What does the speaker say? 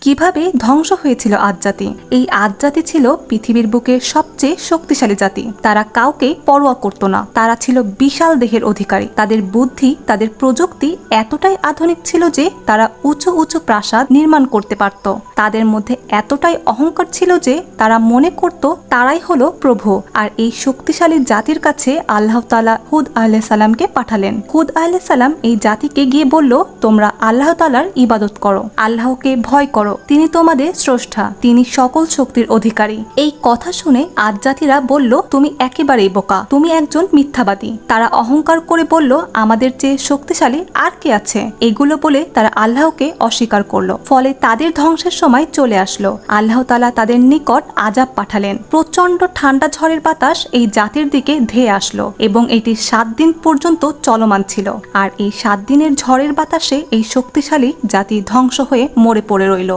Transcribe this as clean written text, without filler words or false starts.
কিভাবে ধ্বংস হয়েছিল আদ জাতি। এই আদ জাতি ছিল পৃথিবীর বুকে সবচেয়ে শক্তিশালী জাতি। তারা কাউকে পরোয়া করত না। তারা ছিল বিশাল দেহের অধিকারী। তাদের বুদ্ধি, তাদের প্রযুক্তি এতটাই আধুনিক ছিল যে তারা উঁচু উঁচু প্রাসাদ নির্মাণ করতে পারত। তাদের মধ্যে এতটাই অহংকার ছিল যে তারা মনে করত তারাই হলো প্রভু। আর এই শক্তিশালী জাতির কাছে আল্লাহ তাআলা হুদ আলাইহিস সালামকে পাঠালেন। হুদ আলাইহিস সালাম এই জাতিকে গিয়ে বলল, তোমরা আল্লাহ তাআলার ইবাদত করো, আল্লাহকে ভয় করো, তিনি তোমাদের স্রষ্টা, তিনি সকল শক্তির অধিকারী। এই কথা শুনে আদ জাতিরা বলল, তুমি একেবারেই বোকা, তুমি একজন মিথ্যাবাদী। তারা অহংকার করে বলল, আমাদের চেয়ে শক্তিশালী আর কে আছে। এগুলো বলে তারা আল্লাহকে অস্বীকার করলো। ফলে তাদের ধ্বংসের সময় চলে আসলো। আল্লাহ তাআলা তাদের নিকট আযাব পাঠালেন। প্রচন্ড ঠান্ডা ঝড়ের বাতাস এই জাতির দিকে ধেয়ে আসলো এবং এটি 7 দিন পর্যন্ত চলমান ছিল। আর এই 7 দিনের ঝড়ের বাতাসে এই শক্তিশালী জাতি ধ্বংস হয়ে মরে পড়ে রইল।